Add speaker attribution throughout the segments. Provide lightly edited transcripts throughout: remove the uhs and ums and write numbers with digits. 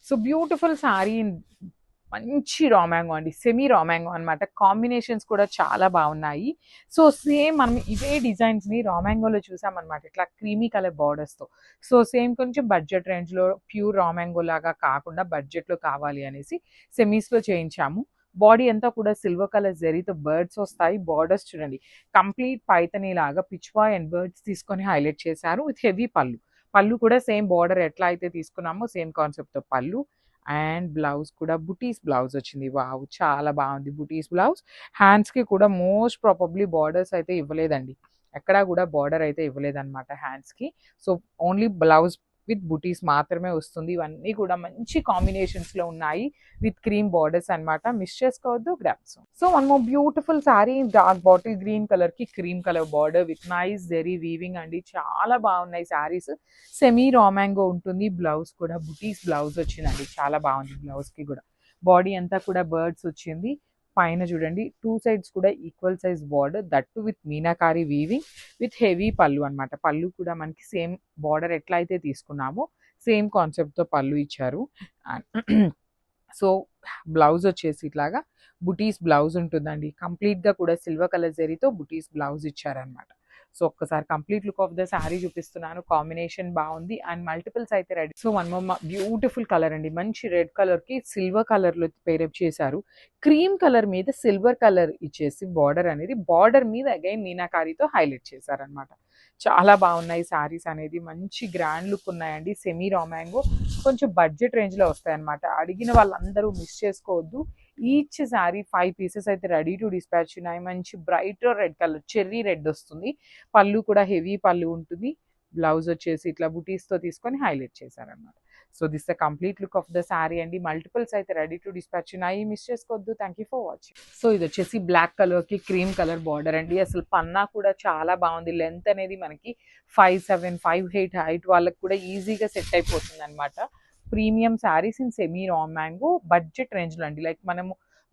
Speaker 1: So beautiful sorry, మంచి raw mango అండి, semi raw mango అనమాట. కాంబినేషన్స్ కూడా చాలా బాగున్నాయి. సో సేమ్ మనం ఇవే డిజైన్స్ ని రా మ్యాంగోలో చూసామన్నమాట, ఇట్లా క్రీమీ కలర్ బార్డర్స్ తో. సో సేమ్ కొంచెం బడ్జెట్ రేంజ్ లో ప్యూర్ రా మ్యాంగో లాగా కాకుండా బడ్జెట్ లో కావాలి అనేసి సెమీస్ లో చేయించాము. బాడీ అంతా కూడా సిల్వర్ కలర్ జరీతో బర్డ్స్ వస్తాయి. బార్డర్స్ చూడండి, కంప్లీట్ పైతనీ లాగా పిచ్వా అండ్ బర్డ్స్ తీసుకొని హైలైట్ చేశారు విత్ హెవీ పళ్ళు. పళ్ళు కూడా సేమ్ బార్డర్ ఎట్లా అయితే తీసుకున్నామో సేమ్ కాన్సెప్ట్ తో పళ్ళు. అండ్ బ్లౌజ్ కూడా బుటీస్ బ్లౌజ్ వచ్చింది. వావ్, చాలా బాగుంది బుటీస్ బ్లౌజ్. హ్యాండ్స్ కి కూడా మోస్ట్ ప్రాబబ్లీ బార్డర్స్ అయితే ఇవ్వలేదండి, ఎక్కడా కూడా బార్డర్ అయితే ఇవ్వలేదన్నమాట హ్యాండ్స్ కి. So only blouse with butis మాత్రమే వస్తుంది. ఇవన్నీ కూడా మంచి కాంబినేషన్స్ లో ఉన్నాయి విత్ క్రీమ్ బార్డర్స్ అన్నమాట. మిస్ చేసుకోవద్దు, గ్రాప్స్. So one more beautiful sari, dark bottle green colour కి cream colour border with nice zari weaving అండి. చాలా బాగున్నాయి సారీస్. సెమీ రా మ్యాంగో ఉంటుంది. బ్లౌజ్ కూడా బుటీస్ బ్లౌజ్ వచ్చిందండి, చాలా బాగుంది. బ్లౌజ్ కి కూడా బాడీ అంతా కూడా బర్డ్స్ వచ్చింది. పైన చూడండి, టూ సైడ్స్ కూడా equal size border, that with meenakari weaving with heavy పళ్ళు అనమాట. పళ్ళు కూడా మనకి సేమ్ బార్డర్ ఎట్లా అయితే తీసుకున్నామో సేమ్ కాన్సెప్ట్ తో పళ్ళు ఇచ్చారు. సో బ్లౌజ్ వచ్చేసి ఇట్లాగా బుటీస్ బ్లౌజ్ ఉంటుందండి. కంప్లీట్ గా కూడా సిల్వర్ కలర్ జరీతో బుటీస్ బ్లౌజ్ ఇచ్చారనమాట. సో ఒక్కసారి complete look of the sari చూపిస్తున్నాను. కాంబినేషన్ బాగుంది అండ్ మల్టిపుల్స్ అయితే ready. So one more beautiful colour అండి, మంచి రెడ్ కలర్ కి సిల్వర్ కలర్ లో పేరప్ చేశారు. క్రీమ్ కలర్ మీద సిల్వర్ కలర్ ఇచ్చేసి బార్డర్ అనేది, బార్డర్ మీద అగైన్ మీనాకారితో హైలైట్ చేశారనమాట. చాలా బాగున్నాయి శారీస్ అనేది, మంచి గ్రాండ్ లుక్ ఉన్నాయండి. సెమీ రా మ్యాంగో కొంచెం బడ్జెట్ రేంజ్ లో వస్తాయి అనమాట. అడిగిన వాళ్ళందరూ మిస్ చేసుకోవద్దు. ఈచ్ శారీ 5 పీసెస్ అయితే రెడీ టు డిస్పాచ్ ఉన్నాయి. మంచి bright red colour, cherry red వస్తుంది. పళ్ళు కూడా హెవీ పళ్ళు ఉంటుంది. బ్లౌజ్ వచ్చేసి ఇట్లా బుటీస్ తో తీసుకొని హైలైట్ చేశారనమాట. So this the complete look of the sari అండి. మల్టిపుల్స్ అయితే రెడీ టు డిస్పాచ్ ఉన్నాయి, మిస్ చేసుకోవద్దు. Thank you for watching. So ఇది వచ్చేసి బ్లాక్ కలర్ కి క్రీమ్ కలర్ బార్డర్ అండి. అసలు పన్నా కూడా చాలా బాగుంది. లెంత్ అనేది మనకి 5'7", 5'8" హైట్ వాళ్ళకి కూడా ఈజీగా సెట్ అయిపోతుంది అనమాట. Premium saris in semi raw mango, budget range లో అండి. లైక్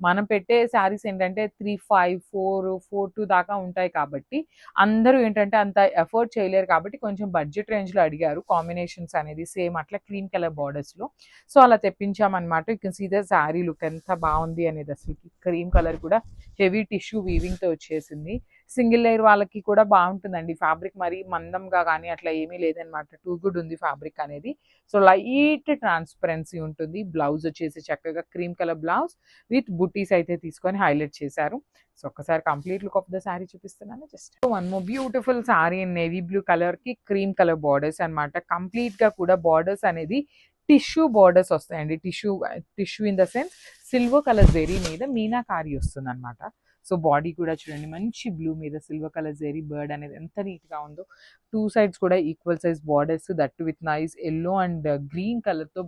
Speaker 1: మనం పెట్టే శారీస్ ఏంటంటే 3,500, 4,2 దాకా ఉంటాయి కాబట్టి అందరూ ఏంటంటే అంత ఎఫర్ట్ చేయలేరు కాబట్టి కొంచెం బడ్జెట్ రేంజ్ లో అడిగారు. కాంబినేషన్స్ అనేది సేమ్ అట్లా క్రీమ్ కలర్ బార్డర్స్ లో. సో అలా తెప్పించామన్నమాట. You can see the sari look ఎంత బాగుంది అనేది. అసలు క్రీమ్ కలర్ కూడా హెవీ టిష్యూ వీవింగ్ తో వచ్చేసింది. సింగిల్ లేయర్ వాళ్ళకి కూడా బాగుంటుందండి. ఫ్యాబ్రిక్ మరి మందంగా కానీ అట్లా ఏమీ లేదనమాట, టూ గుడ్ ఉంది ఫ్యాబ్రిక్ అనేది. సో లైట్ ట్రాన్స్పరెన్సీ ఉంటుంది. బ్లౌజ్ వచ్చేసి చక్కగా క్రీమ్ కలర్ బ్లౌజ్ విత్ బుటీస్ అయితే తీసుకొని హైలైట్ చేశారు. సో ఒక్కసారి complete look of the sari చూపిస్తున్నాను. Just one more beautiful sari in navy blue colour కి క్రీమ్ కలర్ బార్డర్స్ అనమాట. కంప్లీట్ గా కూడా బార్డర్స్ అనేది టిష్యూ బార్డర్స్ వస్తాయండి. Tissue in the sense silver colour zari మీద మీనాకారి వస్తుంది అనమాట. సో బాడీ కూడా చూడండి, మంచి బ్లూ మీద సిల్వర్ కలర్ జెరీ బర్డ్ అనేది ఎంత నీట్ గా ఉందో. టూ సైడ్స్ కూడా equal size borders, that with nice yellow and green colour తో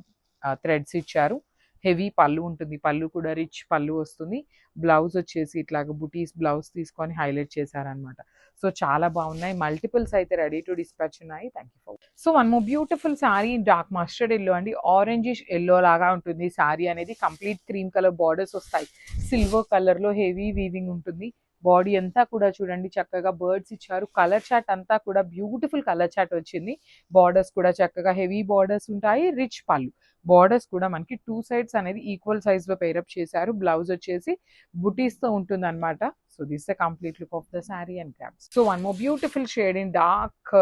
Speaker 1: థ్రెడ్స్ ఇచ్చారు. హెవీ పళ్ళు ఉంటుంది. పళ్ళు కూడా రిచ్ పళ్ళు వస్తుంది. బ్లౌజ్ వచ్చేసి ఇట్లాగ బుటీస్ బ్లౌజ్ తీసుకొని హైలైట్ చేశారనమాట. సో చాలా బాగున్నాయి. మల్టిపుల్స్ అయితే రెడీ టు డిస్పాచ్ ఉన్నాయి. Thank you for. So one more beautiful sari, dark mustard yellow అండి. ఆరెంజిష్ ఎల్లో లాగా ఉంటుంది శారీ అనేది. కంప్లీట్ క్రీమ్ కలర్ బార్డర్స్ వస్తాయి. సిల్వర్ కలర్ లో హెవీ వీవింగ్ ఉంటుంది. బాడీ అంతా కూడా చూడండి చక్కగా బర్డ్స్ ఇచ్చారు. కలర్ చాట్ అంతా కూడా బ్యూటిఫుల్ కలర్ చాట్ వచ్చింది. బార్డర్స్ కూడా చక్కగా హెవీ బార్డర్స్ ఉంటాయి. రిచ్ పళ్ళు. బార్డర్స్ కూడా మనకి టూ సైడ్స్ అనేది ఈక్వల్ సైజ్ లో పేరప్ చేశారు. బ్లౌజ్ వచ్చేసి బుటీస్ తో ఉంటుంది అనమాట. So this the complete look of the sari and caps. So one more beautiful shade in dark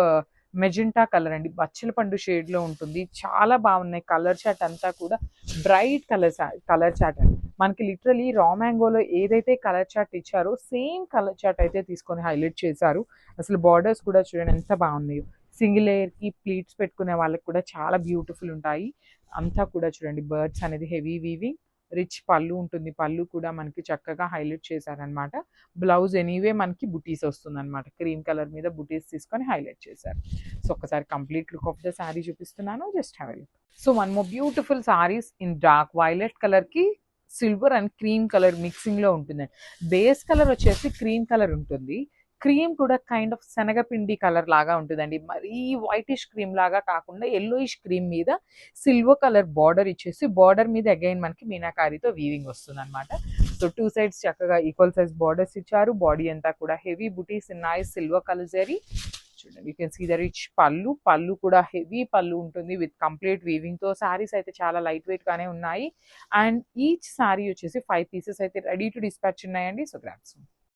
Speaker 1: magenta colour అండి. బచ్చల పండు షేడ్ లో ఉంటుంది. చాలా బాగున్నాయి. కలర్ చాట్ అంతా కూడా బ్రైట్ కలర్ చాట్ అండి. మనకి లిటరలీ రా మ్యాంగోలో ఏదైతే కలర్ చాట్ ఇచ్చారో సేమ్ కలర్ చాట్ అయితే తీసుకొని హైలైట్ చేశారు. అసలు బార్డర్స్ కూడా చూడండి ఎంత బాగున్నాయో. సింగిల్ లేయర్ కి ప్లీట్స్ పెట్టుకునే వాళ్ళకి కూడా చాలా బ్యూటిఫుల్ ఉంటాయి. అంతా కూడా చూడండి బర్డ్స్ అనేది హెవీ వీవింగ్, రిచ్ పళ్ళు ఉంటుంది. పళ్ళు కూడా మనకి చక్కగా హైలైట్ చేశారనమాట. బ్లౌజ్ ఎనీవే మనకి బుటీస్ వస్తుంది అనమాట. క్రీమ్ కలర్ మీద బుటీస్ తీసుకొని హైలైట్ చేశారు. సో ఒకసారి complete look of the sari చూపిస్తున్నాను. Just have a look. So one more beautiful saris in dark violet colour కి silver and cream colour mixing లో ఉంటుందండి. బేస్ కలర్ వచ్చేసి క్రీమ్ కలర్ ఉంటుంది. క్రీమ్ కూడా కైండ్ ఆఫ్ శనగపిండి కలర్ లాగా ఉంటుందండి. మరీ వైటిష్ క్రీమ్ లాగా కాకుండా ఎల్లోయిష్ క్రీమ్ మీద సిల్వర్ కలర్ బార్డర్ ఇచ్చేసి బార్డర్ మీద అగైన్ మనకి మీనాకారితో వీవింగ్ వస్తుంది అనమాట. సో టూ సైడ్స్ చక్కగా ఈక్వల్ సైజ్ బార్డర్స్ ఇచ్చారు. బాడీ అంతా కూడా హెవీ బుటీస్ నైస్ సిల్వర్ కలర్ జరీ. చూడండి you can see the rich పళ్ళు కూడా హెవీ పళ్ళు ఉంటుంది విత్ కంప్లీట్ వీవింగ్ తో. సారీస్ అయితే చాలా లైట్ వెయిట్ గానే ఉన్నాయి. అండ్ ఈచ్ సారీ వచ్చేసి 5 పీసెస్ అయితే రెడీ టు డిస్పాచ్ ఉన్నాయండి. So grabs.